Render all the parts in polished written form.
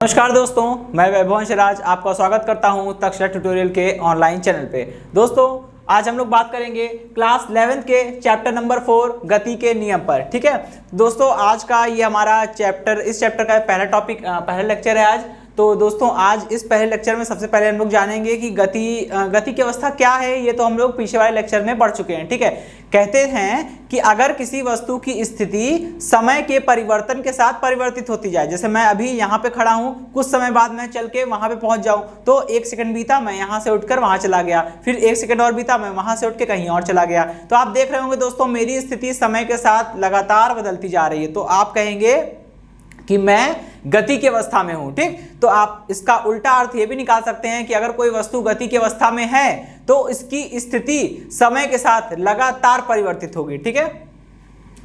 नमस्कार दोस्तों, मैं वैभव राज आपका स्वागत करता हूं तक्षशिला ट्यूटोरियल के ऑनलाइन चैनल पे। दोस्तों आज हम लोग बात करेंगे क्लास 11th के चैप्टर नंबर 4 गति के नियम पर। ठीक है दोस्तों, आज का ये हमारा इस चैप्टर का पहला लेक्चर है आज। तो दोस्तों आज इस पहले लेक्चर में सबसे पहले हम लोग जानेंगे कि गति की अवस्था क्या है। ये तो हम लोग पीछे वाले लेक्चर में पढ़ चुके हैं। ठीक है, कहते हैं कि अगर किसी वस्तु की स्थिति समय के परिवर्तन के साथ परिवर्तित होती जाए, जैसे मैं अभी यहाँ पे खड़ा हूँ, कुछ समय बाद मैं चल के वहां पे पहुंच जाऊं, तो 1 सेकंड बीता, मैं यहाँ से उठकर वहां चला गया, फिर 1 सेकंड और बीता, मैं वहां से उठ के कहीं और चला गया। तो आप देख रहे होंगे दोस्तों मेरी स्थिति समय के साथ लगातार बदलती जा रही है। तो आप कहेंगे कि मैं गति की अवस्था में हूं। ठीक, तो आप इसका उल्टा अर्थ ये भी निकाल सकते हैं कि अगर कोई वस्तु गति की अवस्था में है तो इसकी स्थिति समय के साथ लगातार परिवर्तित होगी। ठीक है,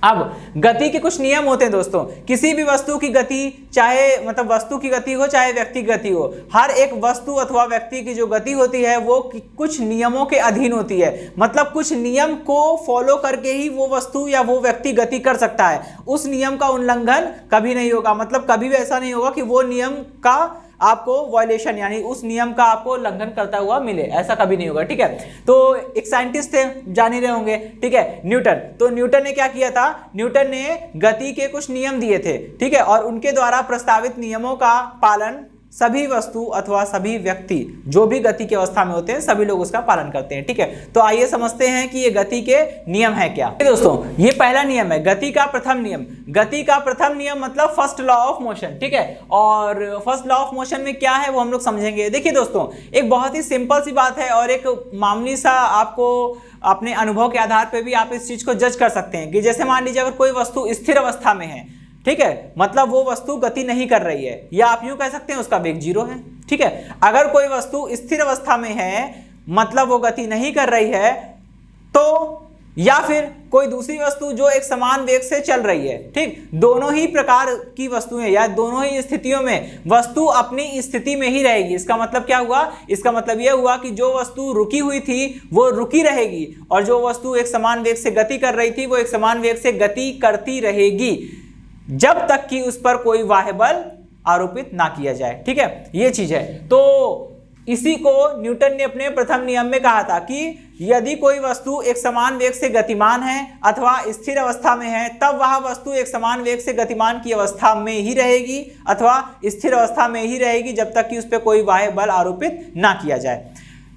अब गति के कुछ नियम होते हैं दोस्तों। किसी भी वस्तु की गति, चाहे वस्तु की गति हो चाहे व्यक्ति की गति हो, हर एक वस्तु अथवा व्यक्ति की जो गति होती है वो कुछ नियमों के अधीन होती है। मतलब कुछ नियम को फॉलो करके ही वो वस्तु या वो व्यक्ति गति कर सकता है। उस नियम का उल्लंघन कभी नहीं होगा। मतलब कभी भी ऐसा नहीं होगा कि वो नियम का आपको वायलेशन यानी उस नियम का आपको उल्लंघन करता हुआ मिले, ऐसा कभी नहीं होगा। ठीक है, तो एक साइंटिस्ट थे, जान ही रहे होंगे। ठीक है, न्यूटन। तो न्यूटन ने क्या किया था, न्यूटन ने गति के कुछ नियम दिए थे। ठीक है, और उनके द्वारा प्रस्तावित नियमों का पालन सभी वस्तु अथवा सभी व्यक्ति जो भी गति की अवस्था में होते हैं सभी लोग उसका पालन करते हैं। ठीक है, तो आइए समझते हैं कि ये गति के नियम है क्या। दोस्तों ये पहला नियम है, गति का प्रथम नियम। गति का प्रथम नियम मतलब फर्स्ट लॉ ऑफ मोशन। ठीक है, और फर्स्ट लॉ ऑफ मोशन में क्या है वो हम लोग समझेंगे। देखिए दोस्तों, एक बहुत ही सिंपल सी बात है और एक मामूली सा आपको अपने अनुभव के आधार पर भी आप इस चीज को जज कर सकते हैं कि जैसे मान लीजिए अगर कोई वस्तु स्थिर अवस्था में है, ठीक है, मतलब वो वस्तु गति नहीं कर रही है, या आप यूं कह सकते हैं उसका वेग 0 है। ठीक है, अगर कोई वस्तु स्थिर अवस्था में है मतलब वो गति नहीं कर रही है, तो या फिर कोई दूसरी वस्तु जो एक समान वेग से चल रही है। ठीक, दोनों ही प्रकार की वस्तुएं या दोनों ही स्थितियों में वस्तु अपनी स्थिति में ही रहेगी। इसका मतलब क्या हुआ, इसका मतलब यह हुआ कि जो वस्तु रुकी हुई थी वो रुकी रहेगी और जो वस्तु एक समान वेग से गति कर रही थी वो एक समान वेग से गति करती रहेगी जब तक कि उस पर कोई बाह्य बल आरोपित ना किया जाए। ठीक है, ये चीज है। तो इसी को न्यूटन ने अपने प्रथम नियम में कहा था कि यदि कोई वस्तु एक समान वेग से गतिमान है अथवा स्थिर अवस्था में है तब वह वस्तु एक समान वेग से गतिमान की अवस्था में ही रहेगी अथवा स्थिर अवस्था में ही रहेगी जब तक कि उस पर कोई बाह्य बल आरोपित ना किया जाए।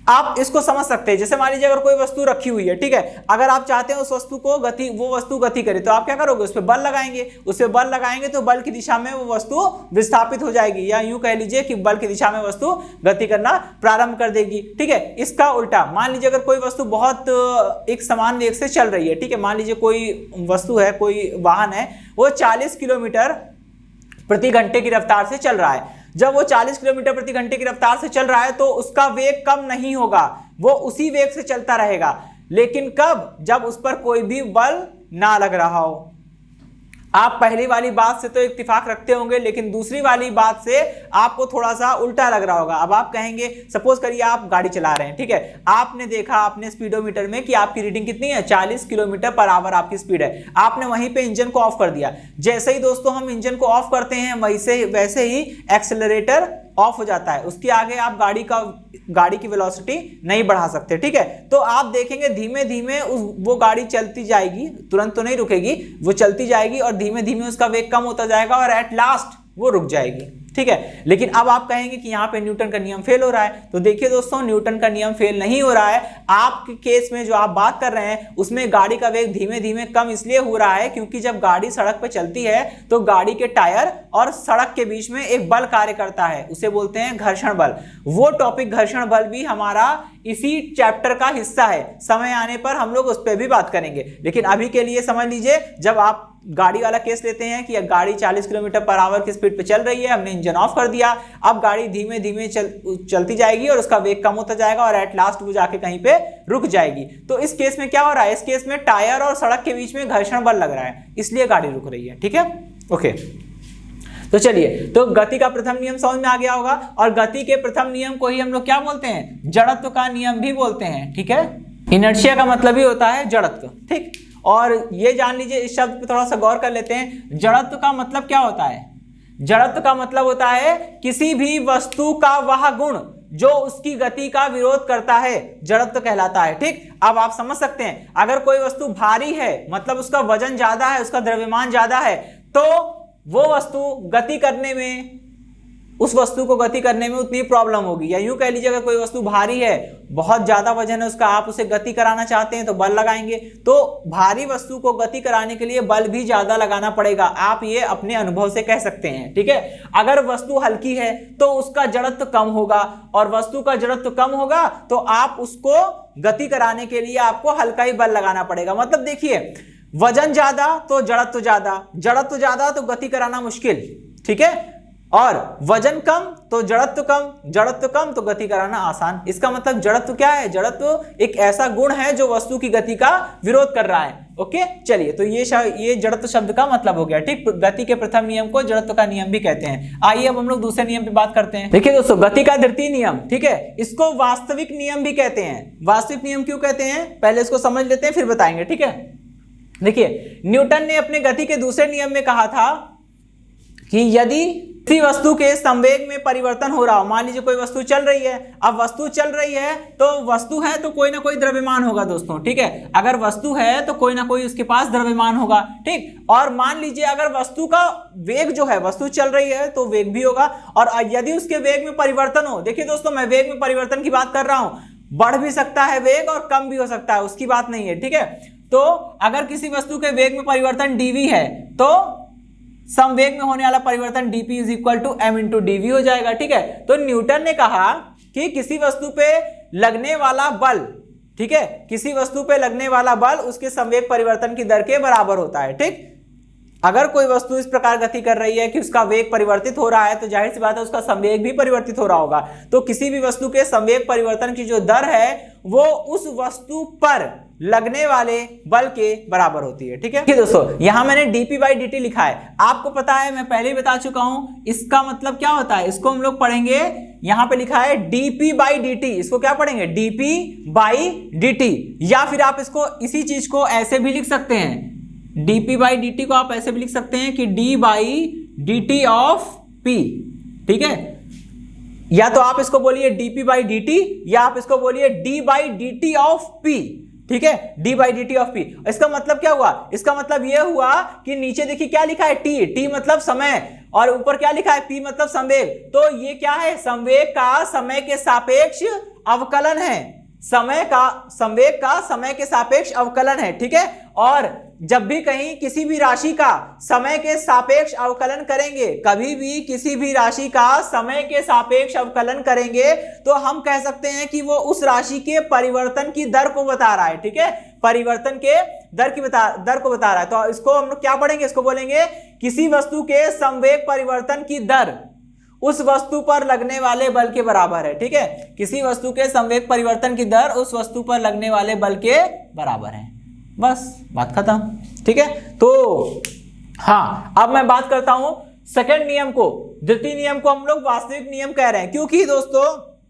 आप इसको समझ सकते हैं, जैसे मान लीजिए अगर कोई वस्तु रखी हुई है, ठीक है, अगर आप चाहते हैं उस वस्तु को वो वस्तु गति करे तो आप क्या करोगे, उस पर बल लगाएंगे। उस पर बल लगाएंगे तो बल की दिशा में वो वस्तु विस्थापित हो जाएगी, या यूं कह लीजिए कि बल की दिशा में वस्तु गति करना प्रारंभ कर देगी। ठीक है, इसका उल्टा मान लीजिए अगर कोई वस्तु बहुत एक समान वेग से चल रही है, ठीक है, मान लीजिए कोई वस्तु है, कोई वाहन है, वो 40 किलोमीटर प्रति घंटे की रफ्तार से चल रहा है। जब वो 40 किलोमीटर प्रति घंटे की रफ्तार से चल रहा है तो उसका वेग कम नहीं होगा, वो उसी वेग से चलता रहेगा। लेकिन कब, जब उस पर कोई भी बल ना लग रहा हो। आप पहली वाली बात से तो इत्तेफाक रखते होंगे, लेकिन दूसरी वाली बात से आपको थोड़ा सा उल्टा लग रहा होगा। अब आप कहेंगे, सपोज करिए आप गाड़ी चला रहे हैं, ठीक है, आपने देखा अपने स्पीडोमीटर में कि आपकी रीडिंग कितनी है, 40 किलोमीटर पर आवर आपकी स्पीड है। आपने वहीं पे इंजन को ऑफ कर दिया। जैसे ही दोस्तों हम इंजन को ऑफ करते हैं वैसे ही एक्सेलरेटर ऑफ हो जाता है। उसके आगे आप गाड़ी की वेलोसिटी नहीं बढ़ा सकते। ठीक है, तो आप देखेंगे धीमे धीमे वो गाड़ी चलती जाएगी, तुरंत तो नहीं रुकेगी, वो चलती जाएगी और धीमे धीमे उसका वेग कम होता जाएगा और एट लास्ट वो रुक जाएगी। ठीक है, लेकिन अब आप कहेंगे कि यहाँ पे न्यूटन का नियम फेल हो रहा है। तो देखिए दोस्तों, न्यूटन का नियम फेल नहीं हो रहा है। आपके केस में जो आप बात कर रहे हैं उसमें गाड़ी का वेग धीमे धीमे कम इसलिए हो रहा है क्योंकि जब गाड़ी सड़क पर चलती है तो गाड़ी के टायर और सड़क के बीच में एक बल कार्य करता है, उसे बोलते हैं घर्षण बल। वो टॉपिक घर्षण बल भी हमारा इसी चैप्टर का हिस्सा है। समय आने पर हम लोग उस पर भी बात करेंगे, लेकिन अभी के लिए समझ लीजिए, जब आप गाड़ी वाला केस लेते हैं कि गाड़ी 40 किलोमीटर पर आवर की स्पीड पे चल रही है, हमने इंजन ऑफ कर दिया, अब गाड़ी धीमे धीमे चलती जाएगी और उसका वेग कम होता जाएगा और एट लास्ट वो जाके कहीं पे रुक जाएगी। तो इस केस में क्या हो रहा है, इस केस में टायर और सड़क के बीच में घर्षण बल लग रहा है, इसलिए गाड़ी रुक रही है। ठीक है, ओके, तो चलिए, तो गति का प्रथम नियम समझ में आ गया होगा। और गति के प्रथम नियम को ही हम लोग क्या बोलते हैं, जड़त्व का नियम भी बोलते हैं। ठीक है, इनर्शिया का मतलब ही होता है जड़त्व। ठीक, और ये जान लीजिए, इस शब्द पे थोड़ा सा गौर कर लेते हैं, जड़त्व का मतलब क्या होता है। जड़त्व का मतलब होता है किसी भी वस्तु का वह गुण जो उसकी गति का विरोध करता है, जड़त्व कहलाता है। ठीक, अब आप समझ सकते हैं, अगर कोई वस्तु भारी है मतलब उसका वजन ज्यादा है, उसका द्रव्यमान ज्यादा है, तो वो वस्तु गति करने में, उस वस्तु को गति करने में उतनी प्रॉब्लम होगी। या यूं कह लीजिए अगर कोई वस्तु भारी है, बहुत ज्यादा वजन है उसका, आप उसे गति कराना चाहते हैं तो बल लगाएंगे, तो भारी वस्तु को गति कराने के लिए बल भी ज्यादा लगाना पड़ेगा। आप ये अपने अनुभव से कह सकते हैं। ठीक है, अगर वस्तु हल्की है तो उसका जड़त्व कम होगा, और वस्तु का जड़त्व कम होगा तो आप उसको गति कराने के लिए आपको हल्का ही बल लगाना पड़ेगा। मतलब देखिए, वजन ज्यादा तो जड़त्व ज्यादा, जड़त्व ज्यादा तो गति कराना मुश्किल। ठीक है, और वजन कम तो जड़त्व कम, जड़त्व कम तो गति कराना आसान। इसका मतलब जड़त्व क्या है? जड़त्व एक ऐसा गुण है जो वस्तु की गति का विरोध कर रहा है। ओके, चलिए, तो ये जड़त्व शब्द का मतलब हो गया। ठीक, गति के प्रथम नियम को जड़त्व का नियम भी कहते हैं। आइए अब हम लोग दूसरे नियम पे बात करते हैं। देखिए दोस्तों, गति का द्वितीय नियम, ठीक है, इसको वास्तविक नियम भी कहते हैं। वास्तविक नियम क्यों कहते हैं, पहले इसको समझ लेते हैं फिर बताएंगे। ठीक है, देखिए, न्यूटन ने अपने गति के दूसरे नियम में कहा था कि यदि किसी वस्तु के संवेग में परिवर्तन हो रहा हो, मान लीजिए कोई वस्तु चल रही है, अब वस्तु चल रही है तो वस्तु है तो कोई ना कोई द्रव्यमान होगा दोस्तों। ठीक है, अगर वस्तु है तो कोई ना कोई उसके पास द्रव्यमान होगा। ठीक, और मान लीजिए अगर वस्तु का वेग जो है, वस्तु चल रही है तो वेग भी होगा, और यदि उसके वेग में परिवर्तन हो, देखिए दोस्तों मैं वेग में परिवर्तन की बात कर रहा हूं, बढ़ भी सकता है वेग और कम भी हो सकता है, उसकी बात नहीं है। ठीक है, तो अगर किसी वस्तु के वेग में परिवर्तन dv है तो समवेग में होने वाला परिवर्तन dp is equal to m into dv हो जाएगा। ठीक है, तो न्यूटन ने कहा कि किसी वस्तु पे लगने वाला बल, ठीक है, किसी वस्तु पे लगने वाला बल उसके संवेग परिवर्तन की दर के बराबर होता है। ठीक, अगर कोई वस्तु इस प्रकार गति कर रही है कि उसका वेग परिवर्तित हो रहा है तो जाहिर सी बात है उसका संवेग भी परिवर्तित हो रहा होगा। तो किसी भी वस्तु के संवेग परिवर्तन की जो दर है वो उस वस्तु पर लगने वाले बल के बराबर होती है। ठीक है दोस्तों, यहां मैंने dp बाई dt लिखा है, आपको पता है, मैं पहले ही बता चुका हूं इसका मतलब क्या होता है। इसको हम लोग पढ़ेंगे, यहां पे लिखा है dp बाई dt, इसको क्या पढ़ेंगे, dp बाई dt, या फिर आप इसको इसी चीज को ऐसे भी लिख सकते हैं, dp बाई dt को आप ऐसे भी लिख सकते हैं कि d by dt of p। ठीक है, या तो आप इसको बोलिए dp बाई dt, या आप इसको बोलिए d by dt of p। ठीक है, d by dt of p। इसका मतलब क्या हुआ, इसका मतलब यह हुआ कि नीचे देखिए क्या लिखा है, t मतलब समय, और ऊपर क्या लिखा है, p मतलब संवेग। तो ये क्या है, संवेग का समय के सापेक्ष अवकलन है, समय का संवेग का समय के सापेक्ष अवकलन है। ठीक है, और जब भी कहीं किसी भी राशि का समय के सापेक्ष अवकलन करेंगे, कभी भी किसी भी राशि का समय के सापेक्ष अवकलन करेंगे तो हम कह सकते हैं कि वो उस राशि के परिवर्तन की दर को बता रहा है। ठीक है, परिवर्तन के दर को बता रहा है। तो इसको हम लोग क्या पढ़ेंगे, इसको बोलेंगे किसी वस्तु के संवेग परिवर्तन की दर उस वस्तु पर लगने वाले बल के बराबर है। ठीक है, किसी वस्तु के संवेग परिवर्तन की दर उस वस्तु पर लगने वाले बल के बराबर है, बस बात खत्म। ठीक है, तो हाँ, अब मैं बात करता हूं सेकंड नियम को, द्वितीय नियम को हम लोग वास्तविक नियम कह रहे हैं, क्योंकि दोस्तों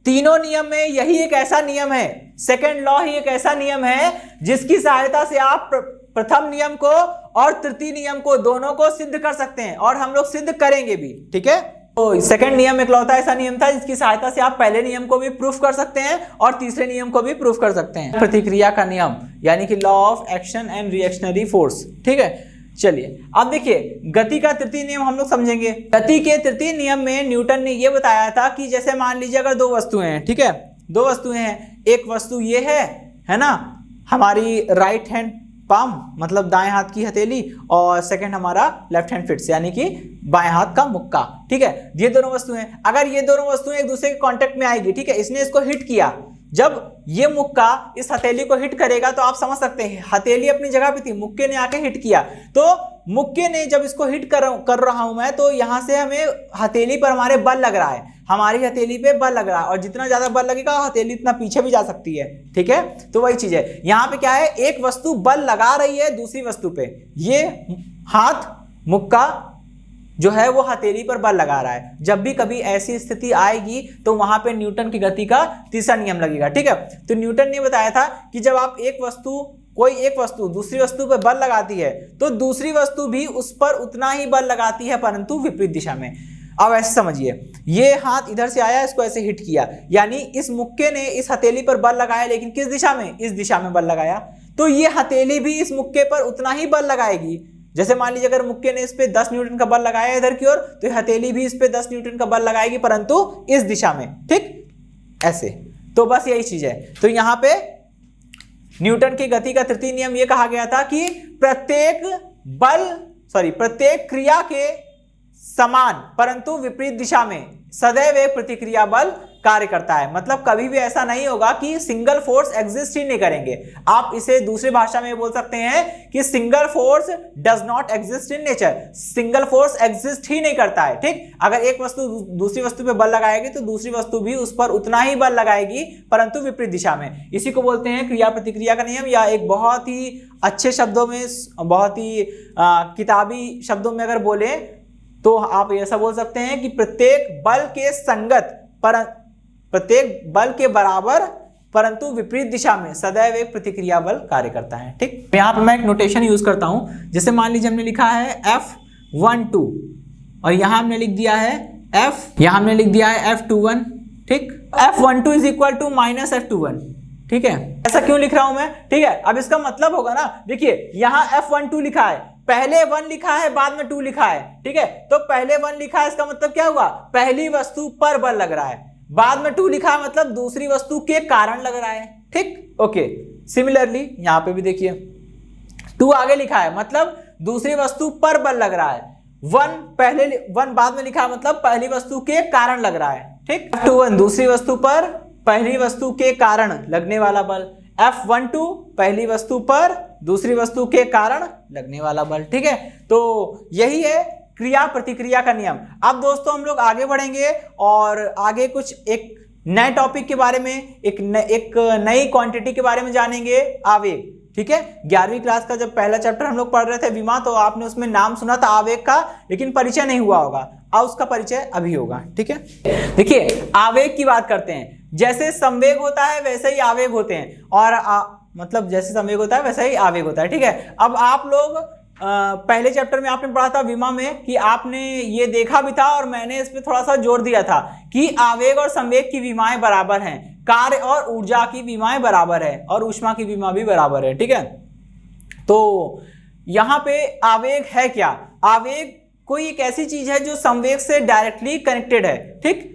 तीनों नियम में यही एक ऐसा नियम है, सेकंड लॉ ही एक ऐसा नियम है जिसकी सहायता से आप प्रथम नियम को और तृतीय नियम को दोनों को सिद्ध कर सकते हैं, और हम लोग सिद्ध करेंगे भी। ठीक है, तो सेकंड नियम इकलौता ऐसा नियम था जिसकी सहायता से आप पहले नियम को भी प्रूफ कर सकते हैं और तीसरे नियम को भी प्रूफ कर सकते हैं, प्रतिक्रिया का नियम, यानी कि law of action and reactionary force. ठीक है, चलिए अब देखिए गति का तृतीय नियम हम लोग समझेंगे। गति के तृतीय नियम में न्यूटन ने यह बताया था कि जैसे मान लीजिए अगर दो वस्तुएं हैं, ठीक है, दो वस्तुएं हैं, एक वस्तु ये है ना, हमारी राइट हैंड पाम मतलब दाएं हाथ की हथेली, और सेकंड हमारा लेफ्ट हैंड फिट्स यानी कि बाएं हाथ का मुक्का। ठीक है, ये दोनों वस्तुएं, अगर ये दोनों वस्तुएं एक दूसरे के कांटेक्ट में आएगी, ठीक है, इसने इसको हिट किया, जब ये मुक्का इस हथेली को हिट करेगा तो आप समझ सकते हैं हथेली अपनी जगह पे थी, मुक्के ने आके हिट किया, तो मुक्के ने जब इसको हिट कर रहा हूं मैं, तो यहां से हमें हथेली पर हमारे बल लग रहा है, हमारी हथेली पे बल लग रहा है, और जितना ज्यादा बल लगेगा हथेली इतना पीछे भी जा सकती है। ठीक है, तो वही चीज है, यहाँ पे क्या है, एक वस्तु बल लगा रही है दूसरी वस्तु पे, ये हाथ मुक्का जो है वो हथेली पर बल लगा रहा है। जब भी कभी ऐसी स्थिति आएगी तो वहां पे न्यूटन की गति का तीसरा नियम लगेगा। ठीक है, तो न्यूटन ने बताया था कि जब आप एक वस्तु कोई एक वस्तु दूसरी वस्तु पर बल लगाती है तो दूसरी वस्तु भी उस पर उतना ही बल लगाती है, परंतु विपरीत दिशा में। अब ऐसे समझिए, ये हाथ इधर से आया, इसको ऐसे हिट किया, यानी इस मुक्के ने इस हथेली पर बल लगाया, लेकिन किस दिशा में? इस दिशा में बल लगाया। तो ये हथेली भी इस मुक्के पर उतना ही बल लगाएगी। जैसे मान लीजिए अगर मुक्के ने इस पे 10 न्यूटन का बल लगाया इधर की ओर, तो हथेली भी इस पे 10 न्यूटन का बल लगाएगी, परंतु इस दिशा में। ठीक, ऐसे। तो बस यही चीज है। तो यहाँ पे न्यूटन की गति का तृतीय नियम ये कहा गया था कि प्रत्येक क्रिया के समान परंतु विपरीत दिशा में सदैव एक प्रतिक्रिया बल कार्य करता है। मतलब कभी भी ऐसा नहीं होगा कि सिंगल फोर्स एग्जिस्ट ही नहीं करेंगे। आप इसे दूसरी भाषा में बोल सकते हैं कि single force does not exist in nature. Single force exist ही नहीं करता है। ठीक, अगर एक वस्तु दूसरी वस्तु पे बल लगाएगी तो दूसरी वस्तु भी उस पर उतना ही बल लगाएगी, परंतु विपरीत दिशा में। इसी को बोलते हैं क्रिया प्रतिक्रिया का नियम, या एक बहुत ही अच्छे शब्दों में, बहुत ही किताबी शब्दों में अगर बोले तो आप ऐसा बोल सकते हैं कि प्रत्येक बल के बराबर परंतु विपरीत दिशा में सदैव एक प्रतिक्रिया बल कार्य करता है। ठीक, यहाँ पे मैं एक नोटेशन यूज करता हूं। जैसे मान लीजिए हमने लिखा है F12 और यहां हमने लिख दिया है F21। ठीक, F12 is equal to minus F21। ठीक है, ऐसा क्यों लिख रहा हूं मैं? ठीक है, अब इसका मतलब होगा ना, देखिए यहां F12 लिखा है, पहले 1 लिखा है, बाद में 2 लिखा है। ठीक है, तो पहले 1 लिखा है, इसका मतलब क्या हुआ? पहली वस्तु पर बल लग रहा है। बाद में 2 लिखा है, मतलब दूसरी वस्तु के कारण लग रहा है। ठीक, ओके। सिमिलरली यहां पे भी देखिए 2 आगे लिखा है, मतलब दूसरी वस्तु पर बल लग रहा है। 1 बाद में लिखा है, मतलब पहली वस्तु के कारण लग रहा है। ठीक, F21 दूसरी वस्तु पर पहली वस्तु के कारण लगने वाला बल, F12 पहली वस्तु पर दूसरी वस्तु के कारण लगने वाला बल। ठीक है, तो यही है क्रिया प्रतिक्रिया का नियम। अब दोस्तों हम लोग आगे बढ़ेंगे और आगे कुछ एक नए टॉपिक के बारे में, एक नई क्वांटिटी के बारे में जानेंगे, आवेग। ठीक है, 11वीं क्लास का जब पहला चैप्टर हम लोग पढ़ रहे थे विमा, तो आपने उसमें नाम सुना था आवेग का, लेकिन परिचय नहीं हुआ होगा। अब उसका परिचय अभी होगा। ठीक है, देखिए आवेग की बात करते हैं। जैसे संवेग होता है वैसे ही आवेग होते हैं, और मतलब जैसे संवेग होता है वैसे ही आवेग होता है। ठीक है, अब आप लोग पहले चैप्टर में आपने पढ़ा था विमा में कि आपने ये देखा भी था, और मैंने इस पे थोड़ा सा जोर दिया था कि आवेग और संवेग की विमाएं बराबर हैं, कार्य और ऊर्जा की विमाएं बराबर है, और ऊष्मा की विमा भी बराबर है। ठीक है, तो यहाँ पे आवेग है क्या? आवेग कोई एक ऐसी चीज है जो संवेग से डायरेक्टली कनेक्टेड है। ठीक,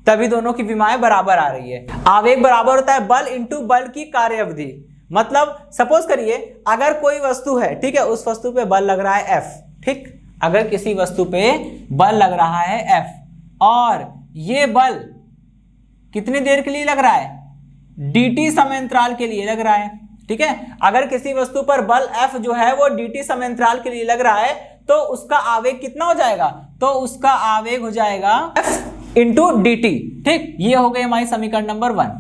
तभी दोनों की विमाएं बराबर आ रही है। आवेग बराबर होता है बल इंटू बल की कार्य अवधि। मतलब सपोज करिए अगर कोई वस्तु है, ठीक है, उस वस्तु पे बल लग रहा है F। ठीक, अगर किसी वस्तु पे बल लग रहा है F, और ये बल कितनी देर के लिए लग रहा है? dt समयांतराल के लिए लग रहा है। ठीक है, अगर किसी वस्तु पर बल F जो है वो dt समयांतराल के लिए लग रहा है, तो उसका आवेग कितना हो जाएगा? तो उसका आवेग हो जाएगा F इंटू dt। ठीक, ये हो गई हमारी समीकरण नंबर 1।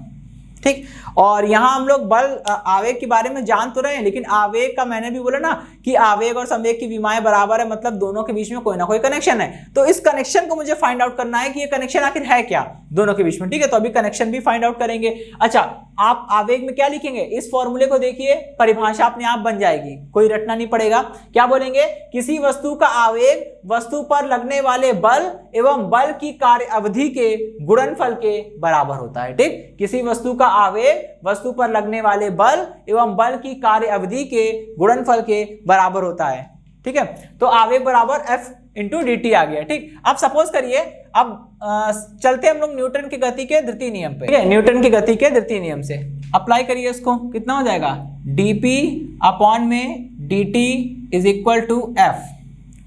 ठीक, और यहां हम लोग बल आवेग के बारे में जान तो रहे हैं, लेकिन आवेग का मैंने भी बोला ना कि आवेग और संवेग की विमाएं बराबर है, मतलब दोनों के बीच में कोई ना कोई कनेक्शन है। तो इस कनेक्शन को मुझे फाइंड आउट करना है कि ये कनेक्शन आखिर है क्या दोनों के बीच में। ठीक है, तो अभी कनेक्शन भी फाइंड आउट करेंगे। अच्छा, आप आवेग में क्या लिखेंगे? इस फॉर्मूले को देखिए, परिभाषा अपने आप बन जाएगी, कोई रटना नहीं पड़ेगा। क्या बोलेंगे? किसी वस्तु का आवेग वस्तु पर लगने वाले बल एवं बल की कार्य अवधि के गुणनफल के बराबर होता है। ठीक, किसी वस्तु का आवेग वस्तु पर लगने वाले बल एवं बल की कार्य अवधि के गुणनफल के बराबर होता है। ठीक है, तो आवेग बराबर F इंटू dt आ गया। ठीक, अब सपोज करिए, अब चलते हम लोग न्यूटन की गति के द्वितीय नियम पे। ठीक है, न्यूटन की गति के द्वितीय नियम से अप्लाई करिए इसको। कितना हो जाएगा? dp अपॉन में dt is equal to F।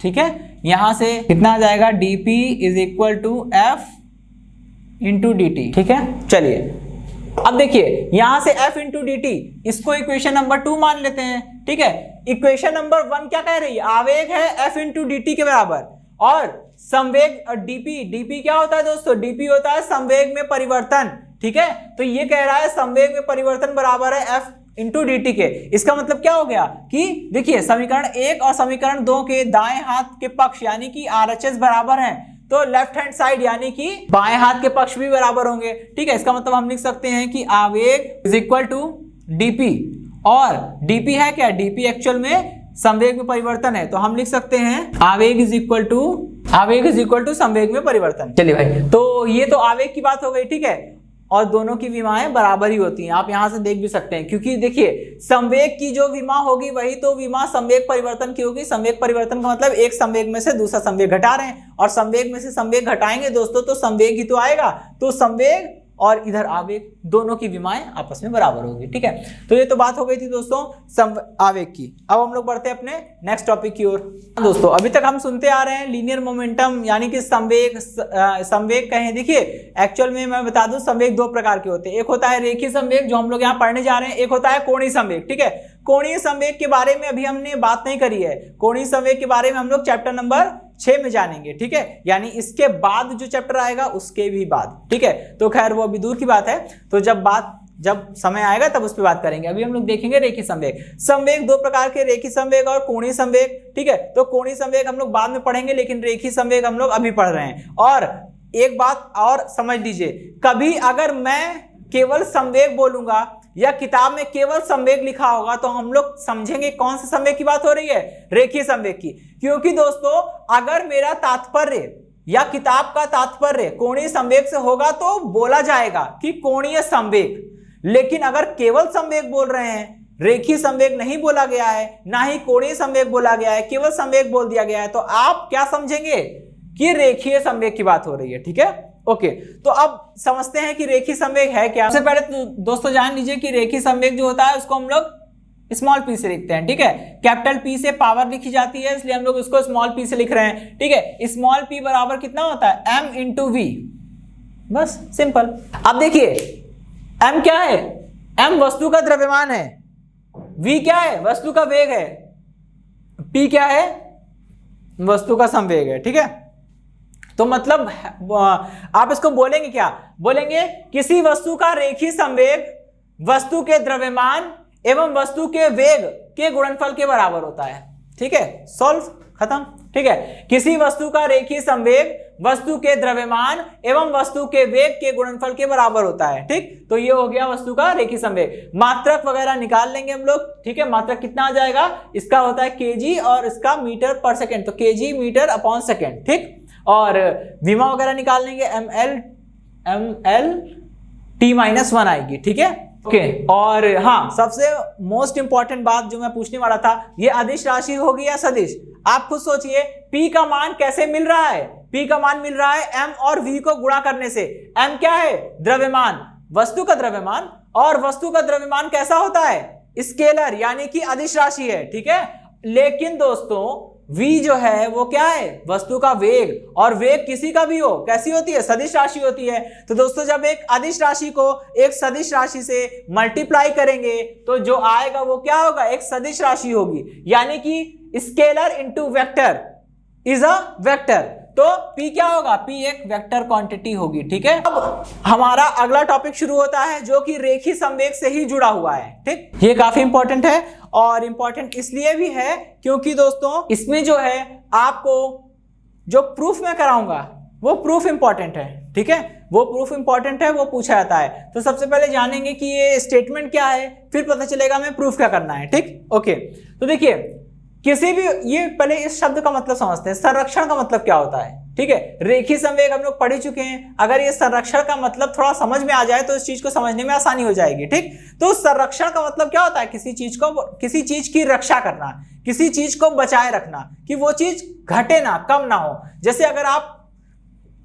ठीक है, यहां से कितना आ जाएगा? dp is equal to F into dt। ठीक है, चलिए अब देखिए यहां से F इंटू dt, इसको इक्वेशन नंबर 2 मान लेते हैं। ठीक है, इक्वेशन नंबर 1 क्या कह रही है? आवेग है F इंटू dt के बराबर, और संवेग dp क्या होता है दोस्तों? dp होता है संवेग में परिवर्तन। ठीक है, तो ये कह रहा है संवेग में परिवर्तन बराबर है F इंटू dt के। इसका मतलब क्या हो गया कि देखिए समीकरण 1 और समीकरण 2 के दाएं हाथ के पक्ष यानी कि RHS बराबर हैं, तो लेफ्ट हैंड साइड यानी कि बाएं हाथ के पक्ष भी बराबर होंगे। ठीक है, इसका मतलब हम लिख सकते हैं कि आवेग इज इक्वल टू dp, और dp है क्या, dp एक्चुअल में संवेग में परिवर्तन है, तो हम लिख सकते हैं आवेग इज इक्वल टू संवेग में परिवर्तन। चलिए भाई, तो ये तो आवेग की बात हो गई, ठीक है, और दोनों की विमाएं बराबर ही होती हैं, आप यहां से देख भी सकते हैं, क्योंकि देखिए संवेग की जो विमा होगी वही तो विमा संवेग परिवर्तन की होगी। संवेग परिवर्तन का मतलब एक संवेग में से दूसरा संवेग घटा रहे हैं, और संवेग में से संवेग घटाएंगे दोस्तों तो संवेग ही तो आएगा, तो संवेग और इधर आवेग दोनों की विमाएं आपस में बराबर होगी, ठीक है। तो ये तो बात हो गई थी दोस्तों आवेग की। अब हम लोग बढ़ते हैं अपने नेक्स्ट टॉपिक की ओर। दोस्तों अभी तक हम सुनते आ रहे हैं लीनियर मोमेंटम यानी कि संवेग कहें। देखिए एक्चुअल में मैं बता दूं संवेग दो प्रकार के होते हैं, एक होता है रेखीय संवेग जो हम लोग यहाँ पढ़ने जा रहे हैं, एक होता है कोणीय संवेग, ठीक है। कोणीय संवेग के बारे में अभी हमने बात नहीं करी है, कोणीय संवेग के बारे में हम लोग चैप्टर नंबर 6 में जानेंगे, ठीक है, यानी इसके बाद जो चैप्टर आएगा उसके भी बाद, ठीक है। तो खैर वो अभी दूर की बात है, तो जब समय आएगा तब उस पर बात करेंगे। अभी हम लोग देखेंगे रेखीय संवेग। संवेग दो प्रकार के, रेखीय संवेग और कोणीय संवेग, ठीक है। तो कोणीय संवेग हम लोग बाद में पढ़ेंगे, लेकिन रेखीय संवेग हम लोग अभी पढ़ रहे हैं। और एक बात और समझ लीजिए, कभी अगर मैं केवल संवेग बोलूंगा या किताब में केवल संवेग लिखा होगा तो हम लोग समझेंगे कौन से संवेग की बात हो रही है, रेखीय संवेग की। क्योंकि दोस्तों अगर मेरा तात्पर्य या किताब का तात्पर्य कोणीय संवेग से होगा तो बोला जाएगा कि कोणीय संवेग, लेकिन अगर केवल संवेग बोल रहे हैं, रेखीय संवेग नहीं बोला गया है, ना ही कोणीय संवेग बोला गया है, केवल संवेग बोल दिया गया है, तो आप क्या समझेंगे कि रेखीय संवेग की बात हो रही है, ठीक है। ओके, तो अब समझते हैं कि रेखीय संवेग है क्या। सबसे पहले तो दोस्तों जान लीजिए कि रेखीय संवेग जो होता है उसको हम लोग स्मॉल पी से लिखते हैं, ठीक है। कैपिटल पी से पावर लिखी जाती है, इसलिए हम लोग उसको स्मॉल पी से लिख रहे हैं, ठीक है। स्मॉल पी बराबर कितना होता है, m इंटू वी, बस सिंपल। अब देखिए m क्या है, m वस्तु का द्रव्यमान है, v क्या है, वस्तु का वेग है, p क्या है, वस्तु का संवेग है, ठीक है। तो मतलब आप इसको बोलेंगे क्या, बोलेंगे किसी वस्तु का रेखीय संवेग वस्तु के द्रव्यमान एवं वस्तु के वेग के गुणनफल के बराबर होता है, ठीक है, सॉल्व, खत्म, ठीक है। किसी वस्तु का रेखीय संवेग वस्तु के द्रव्यमान एवं वस्तु के वेग के गुणनफल के बराबर होता है, ठीक। तो ये हो गया वस्तु का रेखीय संवेग। मात्रक वगैरह निकाल लेंगे हम लोग, ठीक है। मात्रक कितना आ जाएगा, इसका होता है केजी और इसका मीटर पर सेकेंड, तो केजी मीटर अपॉन सेकेंड, ठीक। और विमा वगैरह निकाल लेंगे, ml t-1 आएगी, ठीक है, ओके। और हाँ, सबसे मोस्ट इंपॉर्टेंट बात जो मैं पूछने वाला था, ये अदिश राशि होगी या सदिश। आप खुद सोचिए p का मान कैसे मिल रहा है, p का मान मिल रहा है m और v को गुणा करने से। m क्या है, द्रव्यमान, वस्तु का द्रव्यमान, और वस्तु का द्रव्यमान कैसा होता है, स्केलर यानी कि अदिश राशि है, ठीक है। लेकिन दोस्तों v जो है वो क्या है, वस्तु का वेग, और वेग किसी का भी हो कैसी होती है, सदिश राशि होती है। तो दोस्तों जब एक अदिश राशि को एक सदिश राशि से मल्टीप्लाई करेंगे तो जो आएगा वो क्या होगा, एक सदिश राशि होगी, यानी कि scalar into vector is a vector. तो P क्या होगा, P एक वेक्टर क्वांटिटी होगी, ठीक है। अब हमारा अगला टॉपिक शुरू होता है जो कि रेखीय संवेग से ही जुड़ा हुआ है, ठीक। ये काफी इंपॉर्टेंट है, और इंपॉर्टेंट इसलिए भी है क्योंकि दोस्तों इसमें जो है आपको जो प्रूफ मैं कराऊंगा वो प्रूफ इंपॉर्टेंट है, ठीक है, वो प्रूफ इंपॉर्टेंट है, वो पूछा जाता है। तो सबसे पहले जानेंगे कि ये स्टेटमेंट क्या है, फिर पता चलेगा हमें प्रूफ क्या करना है, ठीक। ओके, तो देखिए किसी भी, ये पहले इस शब्द का मतलब समझते हैं, संरक्षण का मतलब क्या होता है, ठीक है। रेखीय संवेग हम लोग पढ़ ही चुके हैं, अगर ये संरक्षण का मतलब थोड़ा समझ में आ जाए तो इस चीज को समझने में आसानी हो जाएगी, ठीक। तो संरक्षण का मतलब क्या होता है, किसी चीज की रक्षा करना, किसी चीज को बचाए रखना, कि वो चीज घटे ना, कम ना हो। जैसे अगर आप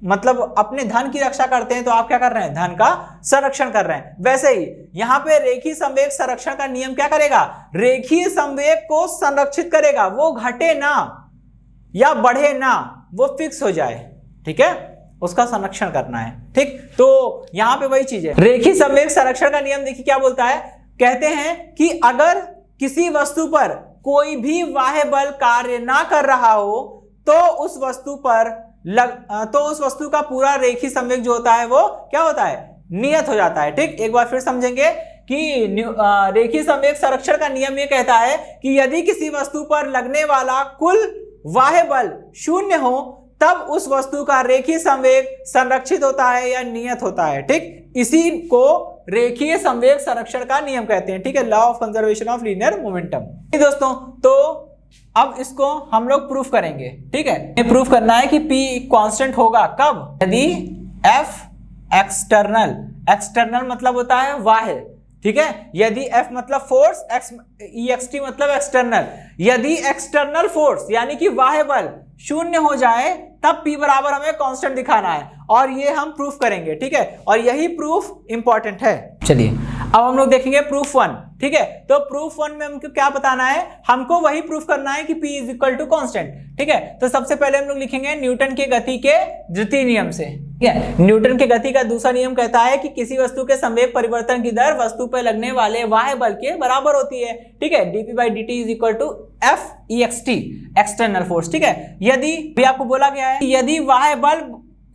मतलब अपने धन की रक्षा करते हैं तो आप क्या कर रहे हैं, धन का संरक्षण कर रहे हैं। वैसे ही यहां पे रेखीय संवेग संरक्षण का नियम क्या करेगा, रेखीय संवेग को संरक्षित करेगा, वो घटे ना या बढ़े ना, वो फिक्स हो जाए, ठीक है, उसका संरक्षण करना है, ठीक। तो यहां पे वही चीज है, रेखीय संवेग संरक्षण का नियम देखिए क्या बोलता है, कहते हैं कि अगर किसी वस्तु पर कोई भी बाह्य बल कार्य ना कर रहा हो तो उस वस्तु का पूरा रेखीय संवेग जो होता है वो क्या होता है, नियत हो जाता है, ठीक। एक बार फिर समझेंगे कि रेखीय संवेग संरक्षण का नियम ये कहता है कि यदि किसी वस्तु पर लगने वाला कुल बाह्य बल शून्य हो तब उस वस्तु का रेखीय संवेग संरक्षित होता है या नियत होता है, ठीक। इसी को रेखीय संवेग संरक्षण का नियम कहते हैं, ठीक है, law of conservation of linear momentum. दोस्तों तो अब इसको हम लोग प्रूफ करेंगे, ठीक है। ये प्रूफ करना है कि P कांस्टेंट होगा कब, यदि F एक्सटर्नल, एक्सटर्नल मतलब होता है बाह्य, ठीक है, यदि F मतलब फोर्स, EXT मतलब एक्सटर्नल, यदि एक्सटर्नल फोर्स यानी कि बाह्य बल शून्य हो जाए तब P बराबर हमें कांस्टेंट दिखाना है, और ये हम प्रूफ करेंगे, ठीक है, और यही प्रूफ इंपॉर्टेंट है। चलिए अब हम लोग देखेंगे प्रूफ 1, ठीक है। तो प्रूफ 1 में हमको क्या बताना है, हमको वही प्रूफ करना है कि P is equal to constant, ठीक है। तो सबसे पहले हम लोग लिखेंगे न्यूटन के गति के द्वितीय नियम से, ठीक है। न्यूटन के गति का दूसरा नियम कहता है कि किसी वस्तु के संवेग परिवर्तन की दर वस्तु पर लगने वाले बाह्य बल के बराबर होती है, ठीक है। dp/dt is equal to F EXT external force, ठीक है। यदि भी आपको बोला गया है कि यदि बाह्य बल,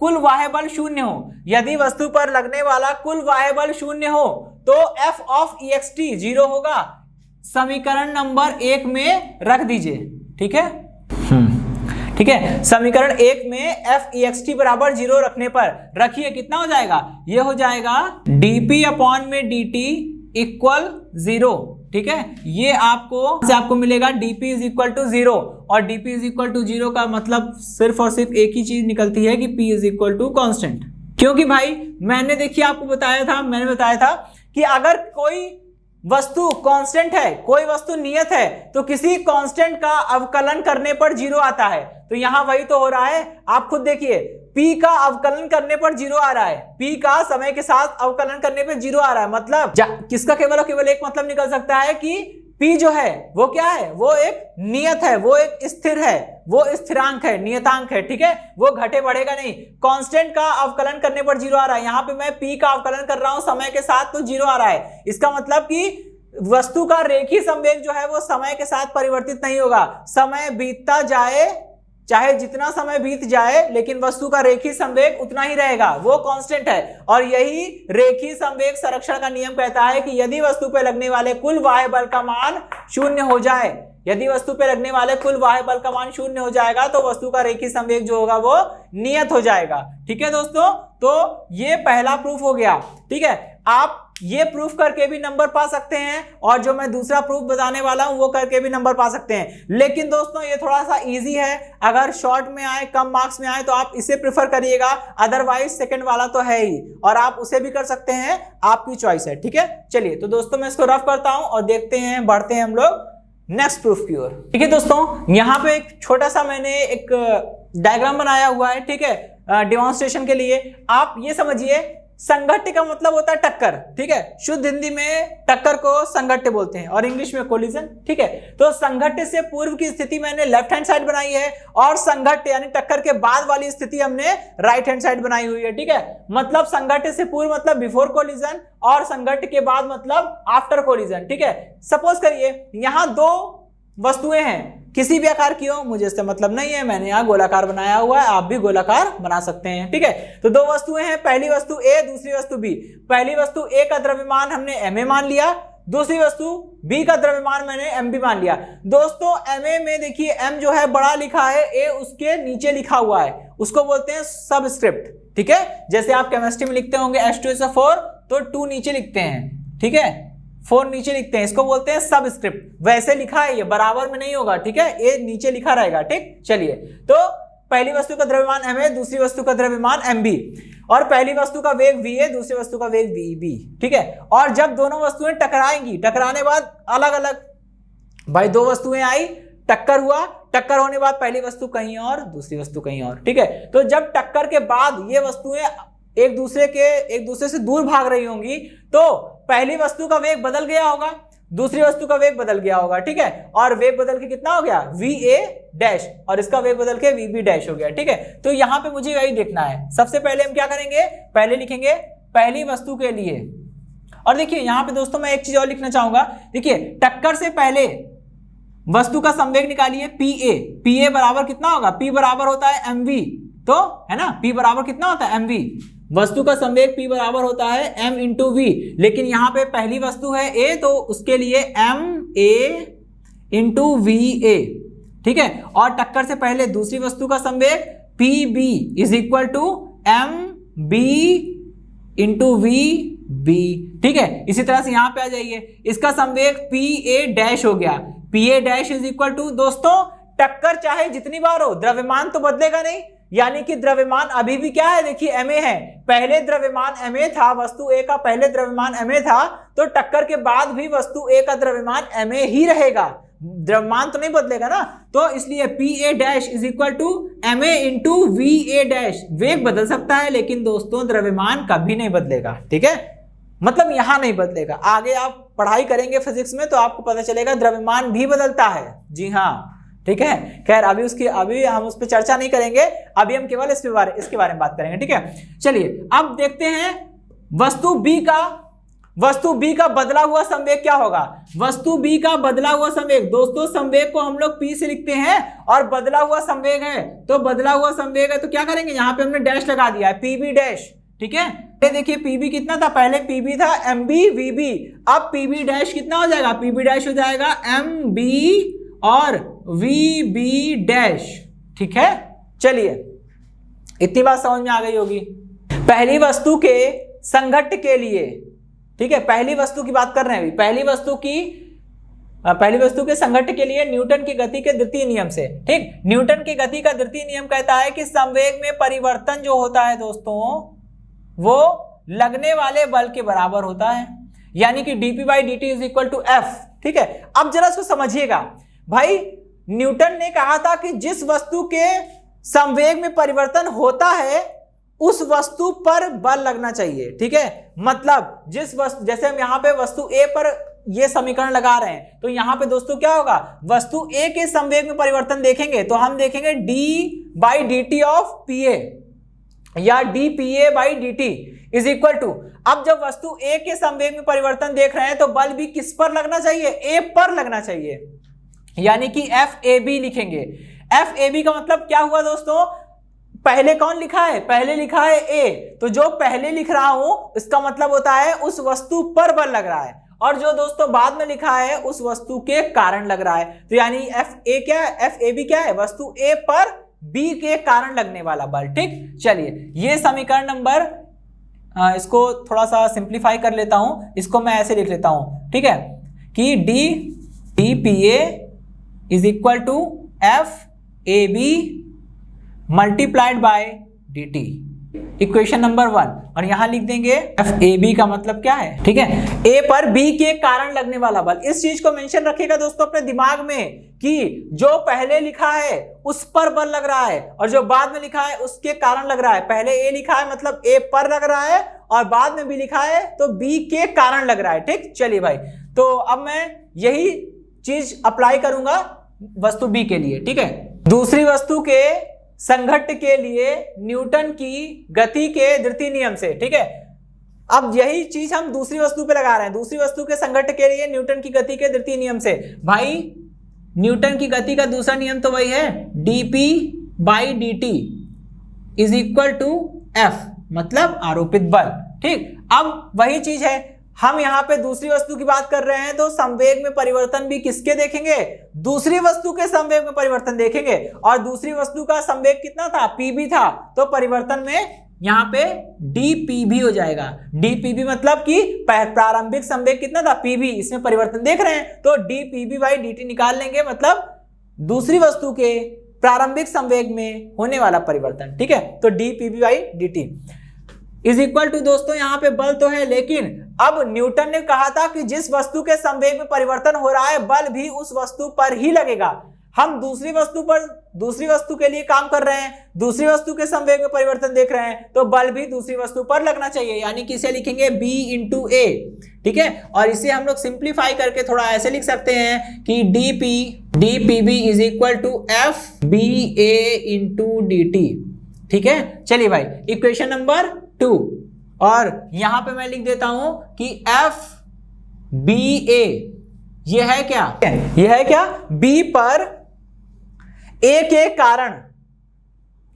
कुल बाह्य बल शून्य हो, यदि वस्तु पर लगने वाला कुल बाह्य बल शून्य हो तो F ऑफ EXT 0 होगा, समीकरण नंबर 1 में रख दीजिए, ठीक है। ठीक है, समीकरण 1 में F EXT बराबर 0 रखने पर रखिए कितना हो जाएगा, ये हो जाएगा dp/dt इक्वल 0, ठीक है। ये आपको मिलेगा dp इज इक्वल टू 0, और dp इज इक्वल टू 0 का मतलब सिर्फ और सिर्फ एक ही चीज निकलती है कि p is equal to constant. क्योंकि भाई मैंने देखिए आपको बताया था कि अगर कोई वस्तु कांस्टेंट है, कोई वस्तु नियत है, तो किसी कांस्टेंट का अवकलन करने पर 0 आता है। तो यहां वही तो हो रहा है, आप खुद देखिए, P का अवकलन करने पर 0 आ रहा है, P का समय के साथ अवकलन करने पर 0 आ रहा है, मतलब किसका केवल एक मतलब निकल सकता है कि P जो है वो क्या है, वो एक नियत है, वो एक स्थिर है, वो स्थिरांक है, नियतांक है, ठीक है, वो घटे बढ़ेगा नहीं। कांस्टेंट का अवकलन करने पर 0 आ रहा है, यहां पे मैं P का अवकलन कर रहा हूं समय के साथ तो 0 आ रहा है। इसका मतलब कि वस्तु का रेखीय संवेग जो है वो समय के साथ परिवर्तित नहीं होगा, समय बीतता जाए, चाहे जितना समय बीत जाए, लेकिन वस्तु का रेखीय संवेग उतना ही रहेगा, वो कांस्टेंट है। और यही रेखीय संवेग संरक्षण का नियम कहता है कि यदि वस्तु पर लगने वाले कुल बाह्य बल का मान शून्य हो जाए, यदि वस्तु पर लगने वाले कुल बाह्य बल का मान शून्य हो जाएगा तो वस्तु का रेखीय संवेग जो होगा वो नियत हो जाएगा, ठीक है दोस्तों। तो ये पहला प्रूफ हो गया, ठीक है। आप ये प्रूफ करके भी नंबर पा सकते हैं, और जो मैं दूसरा प्रूफ बताने वाला हूं वो करके भी नंबर पा सकते हैं। लेकिन दोस्तों ये थोड़ा सा इजी है, अगर शॉर्ट में आए, कम मार्क्स में आए तो आप इसे प्रेफर करिएगा, अदरवाइज सेकंड वाला तो है ही, और आप उसे भी कर सकते हैं, आपकी चॉइस है, ठीक है। चलिए तो दोस्तों मैं इसको रफ करता हूं और देखते हैं, बढ़ते हैं हम लोग नेक्स्ट प्रूफ की ओर, ठीक है दोस्तों। यहाँ पे एक छोटा सा मैंने एक डायग्राम बनाया हुआ है, ठीक है, डेमोन्स्ट्रेशन के लिए। आप ये समझिए, संघट्य का मतलब होता है टक्कर, ठीक है, शुद्ध हिंदी में टक्कर को संघट्य बोलते हैं और इंग्लिश में कोलिजन, ठीक है। तो संघट्य से पूर्व की स्थिति मैंने लेफ्ट हैंड साइड बनाई है, और संघट्य यानी टक्कर के बाद वाली स्थिति हमने राइट हैंड साइड बनाई हुई है, ठीक है। मतलब संघट्य से पूर्व मतलब बिफोर कोलिजन, और संघट्य के बाद मतलब आफ्टर कोलिजन, ठीक है। सपोज करिए यहां दो वस्तुएं हैं, किसी भी आकार की हो, मुझे इससे मतलब नहीं है, मैंने यहाँ गोलाकार बनाया हुआ है, आप भी गोलाकार बना सकते हैं, ठीक है। तो दो वस्तुएं हैं, पहली वस्तु A, दूसरी वस्तु B। पहली वस्तु A का द्रव्यमान हमने ma मान लिया, दूसरी वस्तु B का द्रव्यमान मैंने mb मान लिया। दोस्तों ma में देखिए m जो है बड़ा लिखा है, a उसके नीचे लिखा हुआ है, उसको बोलते हैं सबस्क्रिप्ट, ठीक है। जैसे आप केमिस्ट्री में लिखते होंगे H2SO4 तो 2 नीचे लिखते हैं, ठीक है, 4 नीचे लिखते हैं, इसको बोलते हैं सबस्क्रिप्ट। वैसे लिखा है, ये बराबर में नहीं होगा, ठीक है, ए नीचे लिखा रहेगा, ठीक। चलिए तो पहली वस्तु का द्रव्यमान ma, दूसरी वस्तु का द्रव्यमान mb, और पहली वस्तु का वेग va, दूसरी वस्तु का वेग vb, ठीक है। और जब दोनों वस्तुएं टकराएंगी, टकराने बाद अलग अलग, भाई दो वस्तुएं आई, टक्कर हुआ, टक्कर होने बाद पहली वस्तु कहीं और, दूसरी वस्तु कहीं और, ठीक है। तो जब टक्कर के बाद ये वस्तुएं एक दूसरे से दूर भाग रही होंगी, तो पहली वस्तु का वेग बदल गया होगा, दूसरी वस्तु का वेग बदल गया होगा, ठीक है। और वेग बदल के कितना हो गया, va डैश, और इसका वेग बदल के vb डैश हो गया, ठीक है। तो यहां पे मुझे यही देखना है। सबसे पहले हम क्या करेंगे, पहले लिखेंगे पहली वस्तु के लिए, और देखिए यहां पे दोस्तों मैं एक चीज और लिखना चाहूंगा, देखिए टक्कर से पहले वस्तु का संवेग निकालिए pa बराबर कितना होगा, p बराबर होता है mv, तो है ना, p बराबर कितना होता है mv, वस्तु का संवेग p बराबर होता है m इंटू v, लेकिन यहां पे पहली वस्तु है a तो उसके लिए ma इंटू va, ठीक है। और टक्कर से पहले दूसरी वस्तु का संवेग pb is equal to mb into v B. ठीक है, इसी तरह से यहां पे आ जाइए, इसका संवेग पी ए डैश हो गया, P A dash is equal to, दोस्तों टक्कर चाहे जितनी बार हो द्रव्यमान तो बदलेगा नहीं, यानी कि द्रव्यमान अभी भी क्या है, देखिए ma है, पहले द्रव्यमान ma था, वस्तु A का पहले द्रव्यमान ma था, तो टक्कर के बाद भी वस्तु A का द्रव्यमान ma ही रहेगा, द्रव्यमान तो नहीं बदलेगा ना। तो इसलिए pa dash is equal to ma into va dash, वेग बदल सकता है लेकिन दोस्तों द्रव्यमान कभी नहीं बदलेगा। ठीक है, मतलब यहां नहीं बदलेगा, आगे आप पढ़ाई करेंगे फिजिक्स में तो आपको पता चलेगा द्रव्यमान भी बदलता है। जी हाँ, ठीक है, खैर अभी हम उस पर चर्चा नहीं करेंगे, अभी हम केवल इसके बारे में बात करेंगे। ठीक है, चलिए अब देखते हैं वस्तु B का बदला हुआ संवेग क्या होगा। वस्तु B का बदला हुआ संवेग, दोस्तों संवेग को हम लोग P से लिखते हैं और बदला हुआ संवेग है, तो बदला हुआ संवेग है तो क्या करेंगे, यहां पे हमने डैश लगा दिया है, PB डैश। ठीक है, ये देखिए PB कितना था, पहले PB था MB VB, अब PB डैश कितना हो जाएगा, PB डैश हो जाएगा MB और VB डैश। ठीक है, चलिए इतनी बात समझ में आ गई होगी। पहली वस्तु के संघट्ट के लिए, ठीक है, पहली वस्तु की बात कर रहे हैं अभी, पहली वस्तु के संघट्ट के लिए न्यूटन की गति के द्वितीय नियम से, ठीक, न्यूटन की गति का द्वितीय नियम कहता है कि संवेग में परिवर्तन जो होता है दोस्तों वो लगने वाले बल के बराबर होता है, यानी कि dp/dt is equal to f। ठीक है, अब जरा इसको समझिएगा भाई, न्यूटन ने कहा था कि जिस वस्तु के संवेग में परिवर्तन होता है उस वस्तु पर बल लगना चाहिए। ठीक है, मतलब जिस वस्तु, जैसे हम यहाँ पे वस्तु A पर ये समीकरण लगा रहे हैं, तो यहाँ पे दोस्तों क्या होगा, वस्तु A के संवेग में परिवर्तन देखेंगे तो हम देखेंगे d/dt ऑफ Pa या dPA/dt इज इक्वल टू, अब जब वस्तु A के संवेग में परिवर्तन देख रहे हैं तो बल भी किस पर लगना चाहिए, A पर लगना चाहिए, यानी कि FAB लिखेंगे। FAB का मतलब क्या हुआ दोस्तों, पहले कौन लिखा है, पहले लिखा है A, तो जो पहले लिख रहा हूं इसका मतलब होता है उस वस्तु पर बल लग रहा है, और जो दोस्तों बाद में लिखा है उस वस्तु के कारण लग रहा है, तो यानी FA क्या है, FAB क्या है, वस्तु A पर B के कारण लगने वाला बल। ठीक, चलिए ये समीकरण नंबर, इसको थोड़ा सा सिंप्लीफाई कर लेता हूं, इसको मैं ऐसे लिख लेता हूं। ठीक है, कि dPA is equal to FAB multiplied by dt, equation number 1, और यहां लिख देंगे FAB का मतलब क्या है। ठीक है, A पर B के कारण लगने वाला बल, इस चीज को मेंशन रखिएगा दोस्तों अपने दिमाग में कि जो पहले लिखा है उस पर बल लग रहा है और जो बाद में लिखा है उसके कारण लग रहा है। पहले A लिखा है मतलब A पर लग रहा है और बाद में B लिखा है तो B के कारण लग रहा है। ठीक, चलिए भाई, तो अब मैं यही चीज अप्लाई करूंगा वस्तु B के लिए। ठीक है, दूसरी वस्तु के संघट्ट के लिए न्यूटन की गति के द्वितीय नियम से। ठीक है, अब यही चीज हम दूसरी वस्तु पे लगा रहे हैं, दूसरी वस्तु के संघट्ट के लिए न्यूटन की गति के द्वितीय नियम से। भाई न्यूटन की गति का दूसरा नियम तो वही है, dP/dt is equal to F, मतलब आरोपित बल। ठीक, अब वही चीज है, हम यहाँ पे दूसरी वस्तु की बात कर रहे हैं तो संवेग में परिवर्तन भी किसके देखेंगे, दूसरी वस्तु के संवेग में परिवर्तन देखेंगे, और दूसरी वस्तु का संवेग कितना था, Pb था, तो परिवर्तन में यहाँ पे dPb हो जाएगा। dPb मतलब कि प्रारंभिक संवेग कितना था, Pb, इसमें परिवर्तन देख रहे हैं तो dPb/dt निकाल लेंगे, मतलब दूसरी वस्तु के प्रारंभिक संवेग में होने वाला परिवर्तन। ठीक है, तो dPb/dt इज इक्वल टू, दोस्तों यहाँ पे बल तो है लेकिन अब न्यूटन ने कहा था कि जिस वस्तु के संवेग में परिवर्तन हो रहा है बल भी उस वस्तु पर ही लगेगा। हम दूसरी वस्तु के लिए काम कर रहे हैं, दूसरी वस्तु के संवेग में परिवर्तन देख रहे हैं तो बल भी दूसरी वस्तु पर लगना चाहिए, यानी कि इसे लिखेंगे B इंटू A। ठीक है, और इसे हम लोग सिंप्लीफाई करके थोड़ा ऐसे लिख सकते हैं कि dPb is equal to FBA into dt। ठीक है, चलिए भाई, इक्वेशन नंबर 2, और यहां पे मैं लिख देता हूं कि FBA ये है क्या, यह है क्या, B पर A के कारण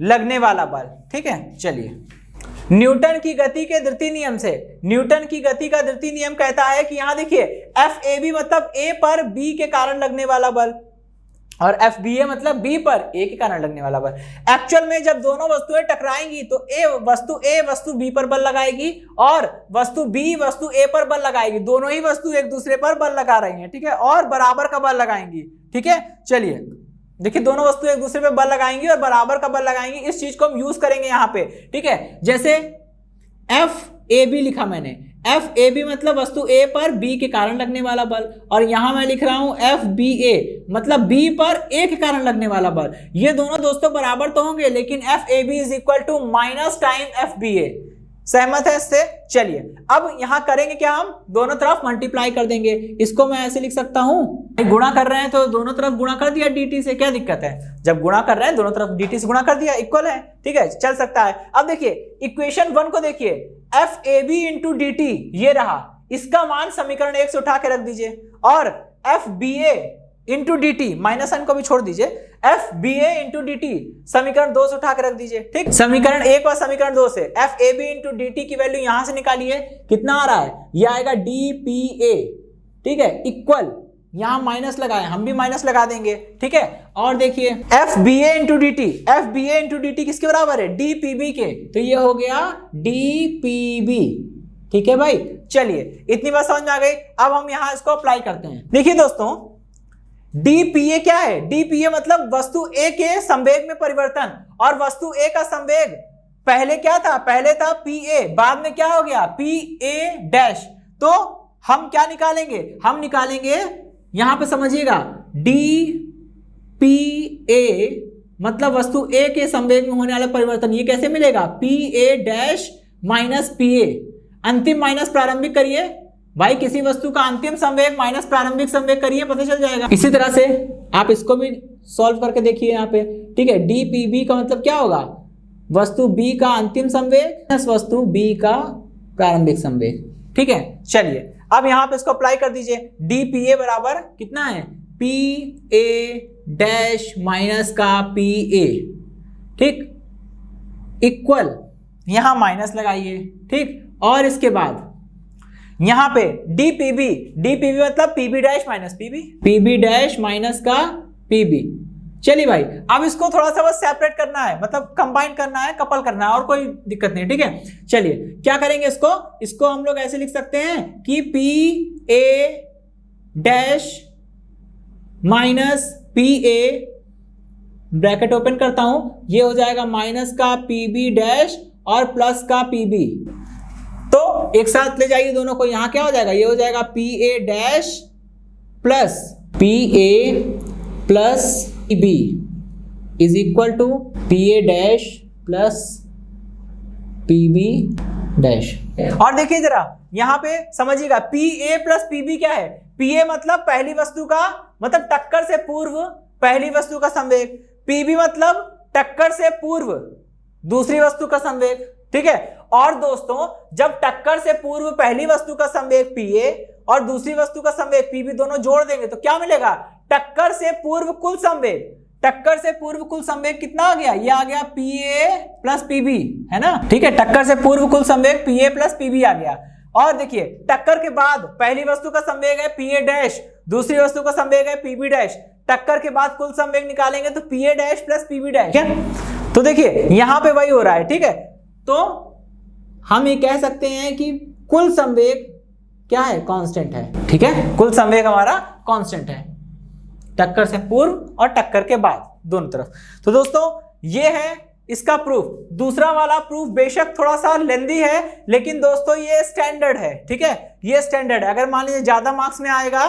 लगने वाला बल। ठीक है, चलिए न्यूटन की गति के द्वितीय नियम से, न्यूटन की गति का द्वितीय नियम कहता है कि यहां देखिए FAB मतलब A पर B के कारण लगने वाला बल, और FBA मतलब B पर A के कारण लगने वाला बल। एक्चुअल में जब दोनों वस्तुएं टकराएंगी तो A वस्तु B पर बल लगाएगी और वस्तु B वस्तु A पर बल लगाएगी। दोनों ही वस्तु एक दूसरे पर बल लगा रही हैं, ठीक है, और बराबर का बल लगाएंगी, ठीक है। चलिए देखिए, दोनों वस्तु एक दूसरे पर बल लगाएंगी और बराबर का बल लगाएंगी। इस चीज को हम यूज करेंगे यहाँ पे, ठीक है। जैसे FAB लिखा मैंने, FAB मतलब वस्तु A पर B के कारण लगने वाला बल, और यहां मैं लिख रहा हूं FBA मतलब B पर A के कारण लगने वाला बल। ये दोनों दोस्तों बराबर तो होंगे, लेकिन FAB is equal to minus time FBA। सहमत है इससे? चलिए अब यहां करेंगे क्या, हम दोनों तरफ मल्टीप्लाई कर देंगे। इसको मैं ऐसे लिख सकता हूं, गुणा कर रहे हैं तो दोनों तरफ गुणा कर दिया dt से, क्या दिक्कत है? जब गुणा कर रहे हैं दोनों तरफ dt से गुणा कर दिया, इक्वल है, ठीक है, चल सकता है। अब देखिए इक्वेशन 1 को देखिए, FAB इंटू dt ये रहा, इसका मान समीकरण 1 से उठा के रख दीजिए, और FBA into dt minus n को भी छोड़ दीजिए, FBA इंटू dt समीकरण 2 से उठा के रख दीजिए, ठीक। समीकरण 1 और समीकरण 2 से FAB इंटू dt की वैल्यू यहां से निकालिए, कितना आ रहा है? ये आएगा DPA, ठीक है, इक्वल, यहां माइनस लगाए, हम भी माइनस लगा देंगे, ठीक है। और देखिए FBA इंटू dt किसके बराबर है? DPB के, तो ये हो गया DPB, ठीक है भाई। चलिए इतनी बात समझ में आ गई। अब हम यहां इसको अप्लाई करते हैं। देखिए दोस्तों, DPA क्या है? DPA मतलब वस्तु A के संवेग में परिवर्तन, और वस्तु A का संवेग पहले क्या था? पहले था PA, बाद में क्या हो गया? PA dash. तो हम क्या निकालेंगे? हम निकालेंगे, यहां पे समझिएगा, DPA मतलब वस्तु A के संवेग में होने वाला परिवर्तन। ये कैसे मिलेगा? PA डैश माइनस PA, अंतिम माइनस प्रारंभिक करिए भाई, किसी वस्तु का अंतिम संवेग माइनस प्रारंभिक संवेग करिए, पता चल जाएगा। इसी तरह से आप इसको भी सॉल्व करके देखिए यहाँ पे, ठीक है। DPB का मतलब क्या होगा? वस्तु B का अंतिम संवेग माइनस वस्तु B का प्रारंभिक संवेग, ठीक है। चलिए अब यहाँ पे इसको अप्लाई कर दीजिए। DPA बराबर कितना है? PA डैश माइनस का PA, ठीक, इक्वल, यहां माइनस लगाइए, ठीक। और इसके बाद यहां पे DPB मतलब PB dash minus PB dash minus का PB। चलिए भाई, अब इसको थोड़ा सा बस सेपरेट करना है, मतलब कंबाइन करना है, कपल करना है, और कोई दिक्कत नहीं, ठीक है। चलिए क्या करेंगे, इसको हम लोग ऐसे लिख सकते हैं कि PA dash minus PA, bracket open करता हूं, ये हो जाएगा माइनस का PB डैश और प्लस का PB। तो एक साथ ले जाइए दोनों को, यहां क्या हो जाएगा? ये हो जाएगा PA dash plus PA plus PB is equal to PA dash plus PB dash. और देखिए जरा यहां पे समझिएगा, PA प्लस PB क्या है? PA मतलब पहली वस्तु का, मतलब टक्कर से पूर्व पहली वस्तु का संवेग, PB मतलब टक्कर से पूर्व दूसरी वस्तु का संवेग, ठीक है। और दोस्तों जब टक्कर से पूर्व पहली वस्तु का संवेग PA और दूसरी वस्तु का संवेग PB दोनों जोड़ देंगे तो क्या मिलेगा? टक्कर से पूर्व कुल संवेग। टक्कर से पूर्व कुल संवेग कितना आ गया? ये आ गया PA प्लस PB, है ना, ठीक है। टक्कर से पूर्व कुल संवेग PA प्लस PB आ गया। और देखिए टक्कर के बाद पहली वस्तु का संवेग है PA डैश, दूसरी वस्तु का संवेग है PB डैश, टक्कर के बाद कुल संवेग निकालेंगे तो PA dash plus PB dash, ठीक है। तो देखिए यहां पे वही हो रहा है, ठीक है। तो हम ये कह सकते हैं कि कुल संवेग क्या है? कांस्टेंट है, ठीक है। कुल संवेग हमारा कांस्टेंट है, टक्कर से पूर्व और टक्कर के बाद दोनों तरफ। तो दोस्तों ये है इसका प्रूफ। दूसरा वाला प्रूफ बेशक थोड़ा सा लेंदी है, लेकिन दोस्तों ये स्टैंडर्ड है, ठीक है, ये स्टैंडर्ड है। अगर मान लीजिए ज्यादा मार्क्स में आएगा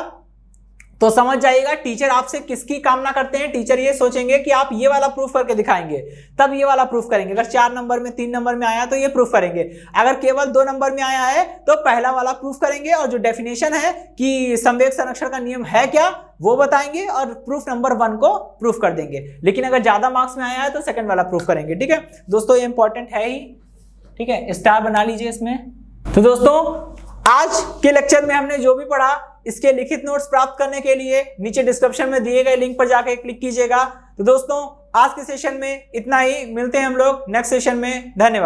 तो समझ जाइएगा टीचर आपसे किसकी कामना करते हैं। टीचर ये सोचेंगे कि आप ये वाला प्रूफ करके दिखाएंगे, तब ये वाला प्रूफ करेंगे। अगर 4 नंबर में 3 नंबर में आया तो ये प्रूफ करेंगे, अगर केवल 2 नंबर में आया है तो पहला वाला प्रूफ करेंगे, और जो डेफिनेशन है कि संवेग संरक्षण का नियम है क्या वो बताएंगे, और प्रूफ नंबर 1 को प्रूफ कर देंगे। लेकिन अगर ज्यादा मार्क्स में आया है तो सेकंड वाला प्रूफ करेंगे, ठीक है दोस्तों। ये इंपॉर्टेंट है ही, ठीक है, स्टार बना लीजिए इसमें। तो दोस्तों आज के लेक्चर में हमने जो भी पढ़ा, इसके लिखित नोट्स प्राप्त करने के लिए नीचे डिस्क्रिप्शन में दिए गए लिंक पर जाकर क्लिक कीजिएगा। तो दोस्तों आज के सेशन में इतना ही, मिलते हैं हम लोग नेक्स्ट सेशन में। धन्यवाद।